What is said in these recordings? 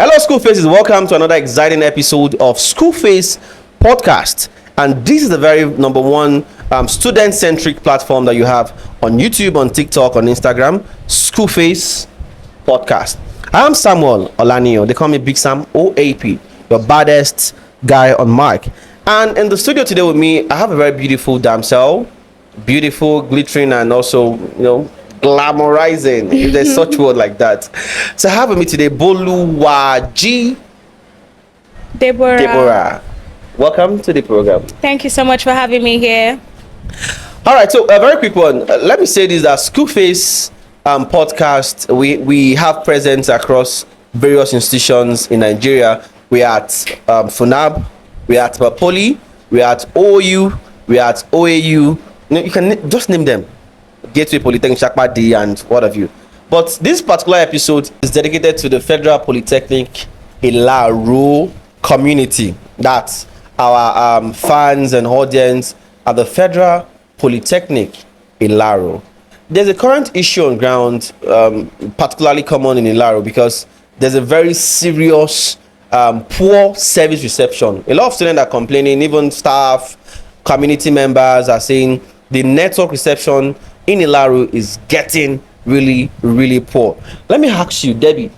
Hello, School Faces. Welcome to another exciting episode of Skuface podcast. And this is the very number one student-centric platform that you have on YouTube, on TikTok, on Instagram. Skuface podcast. I am Samuel Olanio. They call me Big Sam OAP, the baddest guy on mic. And in the studio today with me, I have a very beautiful damsel, beautiful, glittering, and also, glamorizing, if there's such word like that. So I have with me today Boluwaji Deborah. Welcome to the program. Thank you so much for having me here. All right, so a very quick one. Let me say this: that Skuface podcast, we have presence across various institutions in Nigeria. We are at FUNAB, we are at Poly, we are at OU, we are at OAU. You can just name them. Gateway Polytechnic, Shakma and what have you. But this particular episode is dedicated to the Federal Polytechnic Ilaro community. That's our fans and audience at the Federal Polytechnic Ilaro. There's a current issue on ground, particularly common in Ilaro, because there's a very serious poor service reception. A lot of students are complaining, even staff, community members are saying the network reception in Ilaro is getting really, really poor. Let me ask you, Debbie,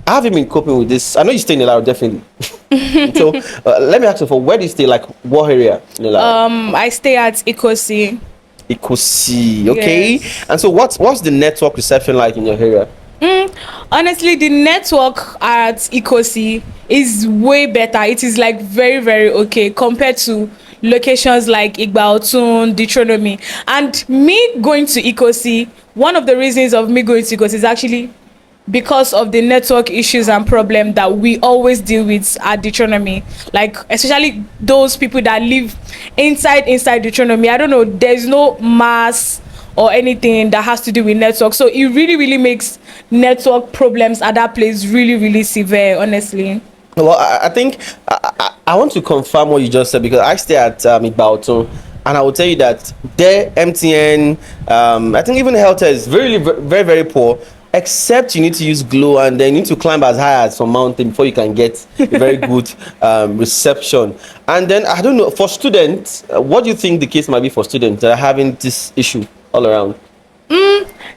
have you been coping with this? I know you stay in Ilaro, definitely. So let me ask you, for where do you stay? Like what area in Ilaro? I stay at Ikosi. Ikosi, okay. Yes. And so what's the network reception like in your area? Honestly, the network at Ikosi is way better. It is like very, very okay compared to locations like Igbaotun, Deuteronomy. And me going to Ikosi, one of the reasons of me going to Ikosi is actually because of the network issues and problem that we always deal with at Deuteronomy. Like especially those people that live inside Deuteronomy. I don't know, there's no mass or anything that has to do with network. So it really makes network problems at that place really, really severe, honestly. Well, I think I want to confirm what you just said, because I stay at Igbaotun, and I will tell you that their MTN, I think even health is very, very poor, except you need to use Glow, and then you need to climb as high as some mountain before you can get a very good reception. And then, I don't know, for students, what do you think the case might be for students that are having this issue all around?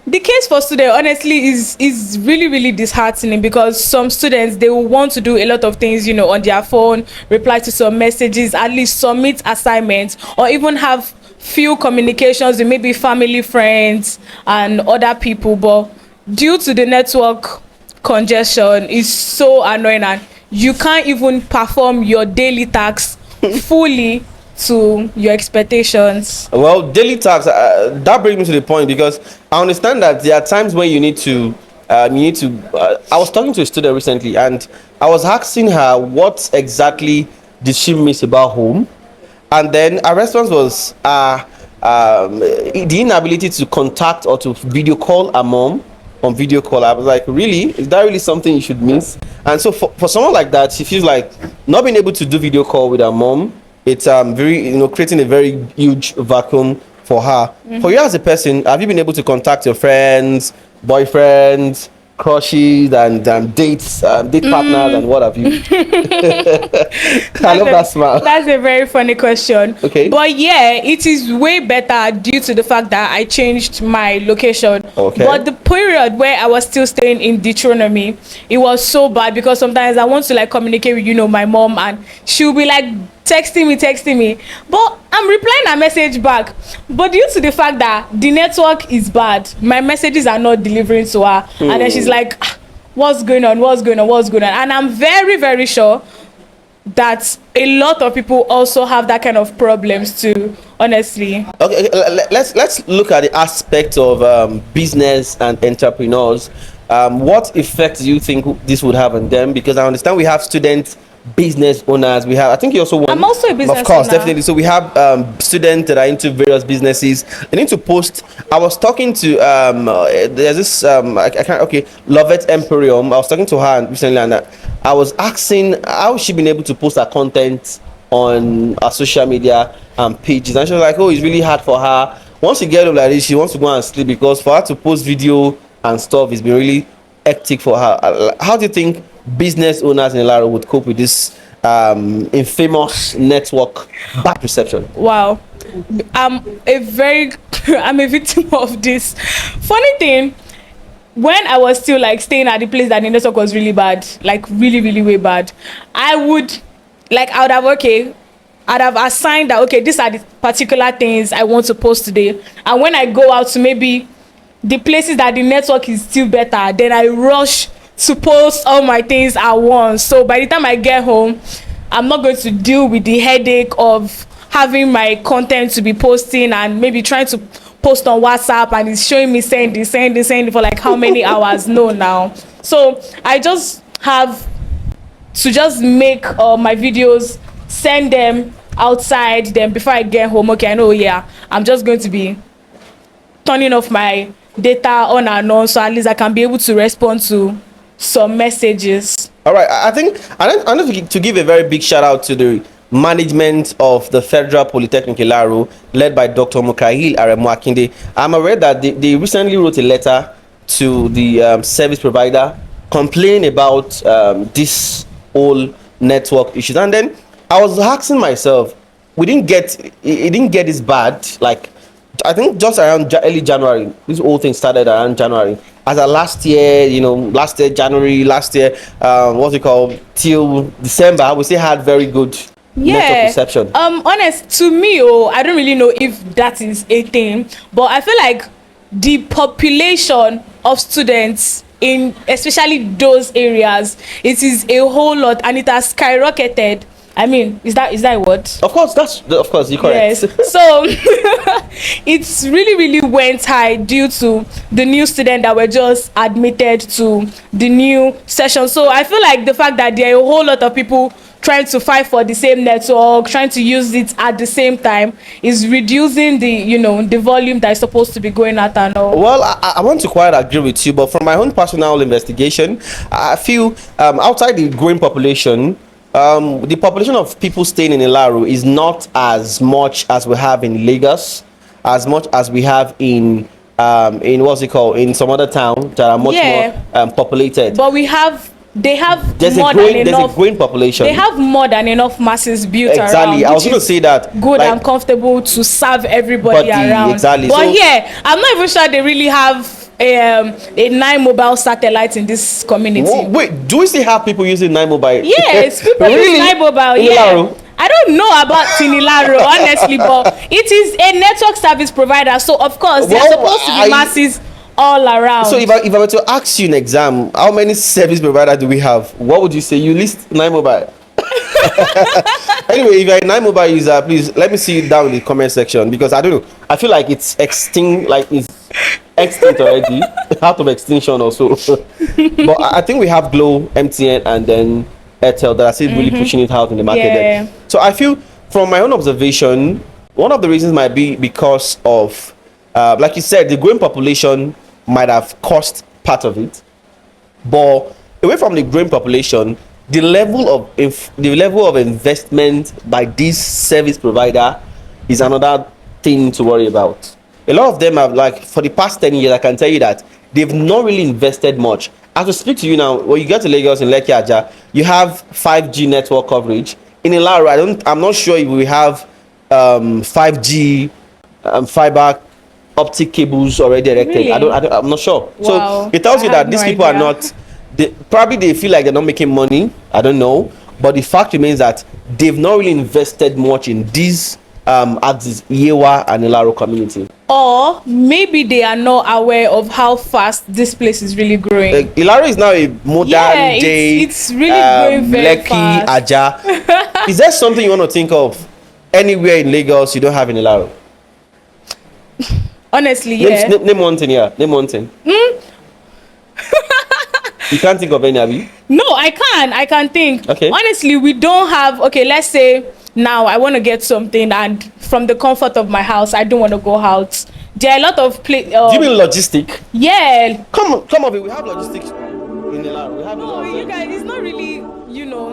The case for students honestly is really disheartening, because some students, they will want to do a lot of things on their phone, reply to some messages, at least submit assignments, or even have few communications with maybe family, friends and other people. But due to the network congestion, is so annoying, and you can't even perform your daily tasks fully to your expectations. Well, daily tasks, that brings me to the point, because I understand that there are times when you need to I was talking to a student recently, and I was asking her what exactly did she miss about home, and then her response was the inability to contact or to video call her mom on video call. I was like, really? Is that really something you should miss? And so for someone like that, she feels like not being able to do video call with her mom, it's very creating a very huge vacuum for her. For you as a person, have you been able to contact your friends, boyfriends, crushes, and date partners, and what have you? I love that smile. That's a very funny question. Okay. But yeah, it is way better due to the fact that I changed my location. Okay. But the period where I was still staying in Deuteronomy, it was so bad, because sometimes I want to communicate with my mom, and she'll be like texting me, but I'm replying her message back. But due to the fact that the network is bad, my messages are not delivering to her. And then she's like, what's going on? And I'm very, very sure that a lot of people also have that kind of problems too, honestly. Okay, let's look at the aspect of business and entrepreneurs. What effect do you think this would have on them? Because I understand we have students, business owners, we have, I think you also want, I'm also a business of course owner. Definitely. So we have students that are into various businesses. They need to post. I was talking to there's this Lovett Emporium. I was talking to her recently, and I was asking how she been able to post her content on her social media pages, and she was like, oh, it's really hard for her. Once she get up like this, she wants to go and sleep, because for her to post video and stuff, it's been really hectic for her. How do you think business owners in Ilaro would cope with this infamous network bad reception? Wow. I'm a very I'm a victim of this. Funny thing, when I was still like staying at the place that the network was really bad, like really, really way bad, I would I'd have assigned that okay, these are the particular things I want to post today. And when I go out to maybe the places that the network is still better, then I rush to post all my things at once. So by the time I get home, I'm not going to deal with the headache of having my content to be posting and maybe trying to post on WhatsApp and it's showing me sending for like how many hours. No, now. So I just have to just make my videos, send them outside, then before I get home, okay, I know, yeah, I'm just going to be turning off my data on and on, so at least I can be able to respond to some messages. All right, I need to give a very big shout out to the management of the Federal Polytechnic Ilaro, led by Dr. Mukail Aremu. I'm aware that they recently wrote a letter to the service provider complaining about this whole network issues. And then I was asking myself, it didn't get this bad. Like, I think just around early January, this whole thing started around January. As a last year, January, what's it called, till December, we still had very good network reception. Honest to me, I don't really know if that is a thing, but I feel like the population of students in especially those areas, it is a whole lot, and it has skyrocketed. I mean, is that a word? Of course, you're correct. Yes. So it's really went high due to the new students that were just admitted to the new session. So I feel like the fact that there are a whole lot of people trying to fight for the same network, trying to use it at the same time, is reducing the volume that is supposed to be going out and all. Well, I want to quite agree with you, but from my own personal investigation, I feel outside the growing population, the population of people staying in Ilaro is not as much as we have in Lagos, as much as we have in in some other towns that are much more populated. But they have there's more a than enough growing population. They have more than enough masses built around. Exactly. I was going to say that. Good, like, and comfortable to serve everybody around. Exactly. But yeah, I'm not even sure they really have a 9 mobile satellite in this community. Wait, do we still have people using 9 mobile? Yes, people use 9 mobile. Yeah. I don't know about Ilaro, honestly, but it is a network service provider, so of course there's supposed to be masses all around. So if I were to ask you in exam, how many service providers do we have? What would you say? You list 9 mobile. Anyway, if you're a 9 mobile user, please let me see it down in the comment section, because I don't know. I feel like it's extinct, already, out of extinction also. But I think we have Glow, MTN, and then Airtel that are still really pushing it out in the market. Yeah. So I feel, from my own observation, one of the reasons might be because of, like you said, the growing population might have caused part of it. But away from the growing population, the level of investment by this service provider is another thing to worry about. A lot of them have, like, for the past 10 years, I can tell you that they've not really invested much. As we speak to you now, when you get to Lagos in Lekki Aja, you have 5G network coverage. In Ilaro, I'm not sure if we have 5G fiber optic cables already erected. Really? I'm not sure. Wow. So it tells you that these people are not. They feel like they're not making money. I don't know, but the fact remains that they've not really invested much in these at this Yewa and Ilaro community. Or maybe they are not aware of how fast this place is really growing. Ilaro is now a modern day. It's really growing very Lekki, fast. Aja. Is there something you want to think of anywhere in Lagos you don't have in Ilaro? Honestly, yeah. Name one thing, yeah. Name one thing. You can't think of any, have you? No, I can't think. Okay. Honestly, we don't have. Okay, let's say now I want to get something, and from the comfort of my house, I don't want to go out. There are a lot of do you mean logistic? Yeah. Come on, we have logistics in Ilaro. We have you guys, it's not really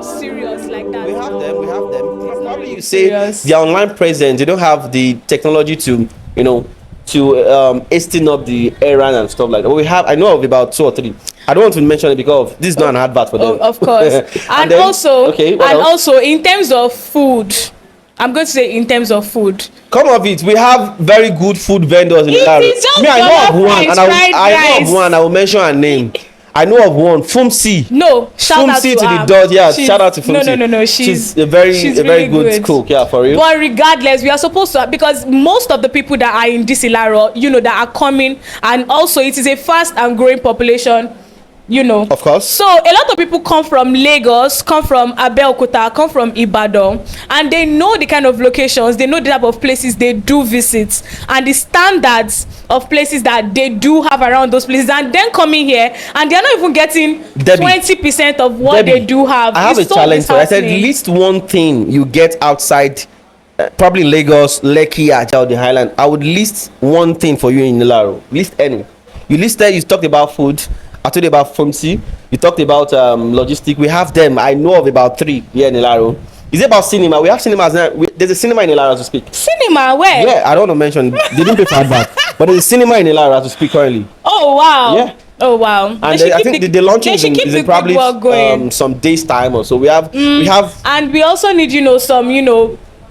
serious like that. We have them. Probably you say serious. The online presence, they don't have the technology to hasten up the errand and stuff like that. But I know of about 2 or 3. I don't want to mention it because this is not an advert for them. Of course. And then, also, okay, and else? also in terms of food, I'm going to say in terms of food. Come of it, we have very good food vendors in Ilaro. It is just Me, I know of jollof one, rice, and fried I know rice. of one. I will mention her name. I know of one, Fumsi. No, shout out Fumsi to to her. the dot. Yeah, She's- shout out to Fumsi. No. She's a very really good cook. Yeah, for real. But regardless, we are supposed to, because most of the people that are in this Ilaro, that are coming, and also it is a fast and growing population. Of course. So a lot of people come from Lagos, come from Abeokuta, come from Ibadan, and they know the kind of locations, they know the type of places they do visit, and the standards of places that they do have around those places, and then coming here, and they are not even getting 20% of what Debbie, they do have. I have It's a challenge. So I said, disheartening. list one thing you get outside, probably Lagos, Lekki, Ajah, the Highland. I would list one thing for you in Ilaro. List any. You listed. You talked about food. I told you about Fumsi. You talked about logistic. We have them. I know of about 3 here in Ilaro. Is it about cinema? We have cinemas now. There's a cinema in Ilaro as we speak. Cinema, where? Yeah, I don't want to mention. They didn't pay for advert, but there's a cinema in Ilaro as we speak currently. Oh wow. Yeah. Oh wow. And I think the launching is in probably going. some days time or so. We have And we also need some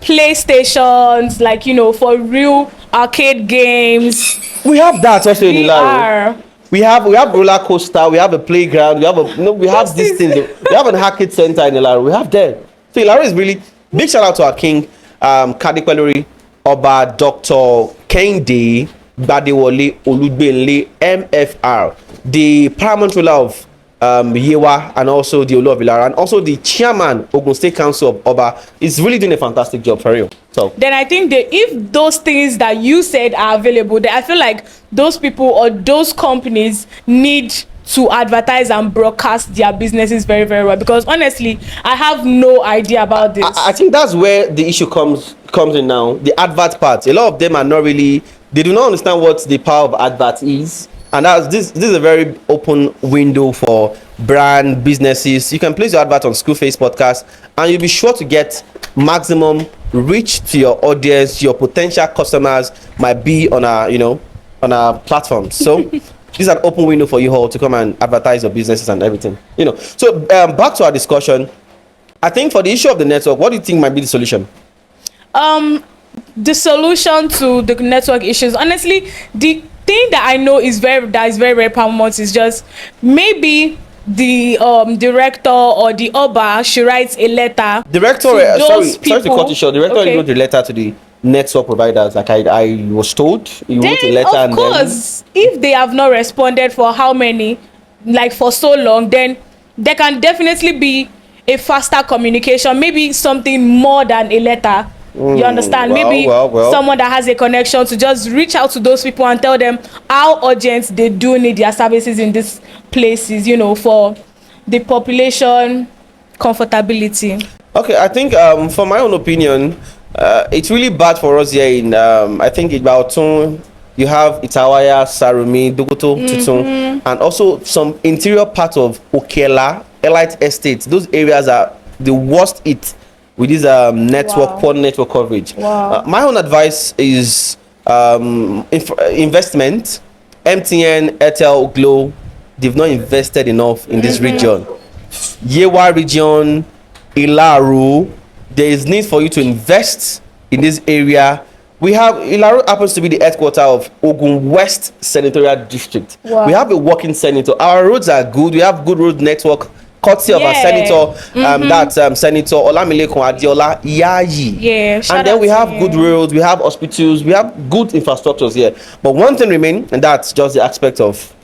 PlayStations, like for real arcade games. we have that also in Ilaro. VR. We have roller coaster. We have a playground. We have these things. We have an arcade center in Ilaro. We have them. So Ilaro is really big. Shout out to our king, Kadikwelori Oba Dr. Kehinde Badewole Olugbenle MFR, the paramount ruler of Yewa, and also the Olu of Ilaro, and also the chairman Ogun State Council of Oba, is really doing a fantastic job for real. So then I think that if those things that you said are available, then I feel like those people or those companies need to advertise and broadcast their businesses very, very well, because honestly I have no idea about this. I think that's where the issue comes in now. The advert part. A lot of them are not really. They do not understand what the power of advert is, and this is a very open window for brand businesses. You can place your advert on Skuface podcast, and you'll be sure to get maximum reach to your audience. Your potential customers might be on our platform. So this is an open window for you all to come and advertise your businesses and everything. So back to our discussion. I think for the issue of the network, what do you think might be the solution? The solution to the network issues, honestly, the thing that I know is very, very paramount is just maybe the director or the Oba should write a letter. Director, sorry to cut you short. Director wrote a letter to the network providers, like I was told. He wrote a letter, of course, if they have not responded for how many, like for so long, then there can definitely be a faster communication, maybe something more than a letter. You understand? Maybe someone that has a connection to just reach out to those people and tell them how urgent they do need their services in these places, for the population comfortability. Okay, I think for my own opinion, it's really bad for us here in I think Ibaotun. You have Itawaya, Sarumi, Dogoto, Tutun, and also some interior part of Okela, Elite Estates. Those areas are the worst hit with this poor network coverage. My own advice is investment. MTN, Airtel, Glo, they've not invested enough in this region. Yewa region, Ilaro, there is need for you to invest in this area. Ilaro happens to be the headquarter of Ogun West Senatorial District. We have a working senator. Our roads are good. We have good road network, courtesy of our senator, Senator Olamilekan, Adeola, YAYI. And then we have good roads, we have hospitals, we have good infrastructures here. But one thing remains, and that's just the aspect of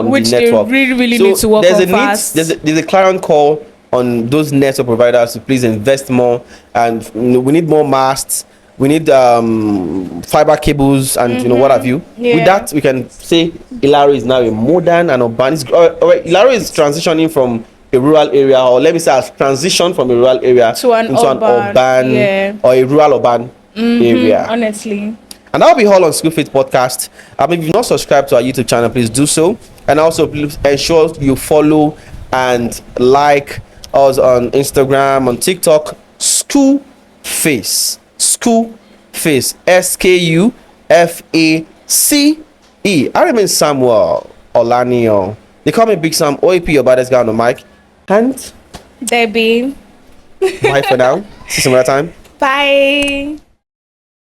which the network. They really need to work on fast. There's a clarion call on those network providers to please invest more, and we need more masts. We need fiber cables and what have you. With that, we can say Ilaro is now a modern and urban. Ilaro is transitioning from a rural area, or let me say, has transitioned from a rural area into an urban or a rural urban area. Honestly. And that'll be all on Skuface podcast. If you've not subscribed to our YouTube channel, please do so. And also, please ensure you follow and like us on Instagram, on TikTok. Skuface. Skuface. SKUFACE. I remain Samuel Olanio. They call me Big Sam, OAP, your baddest guy on the mic. And Debbie. bye for now. See you some other time. Bye.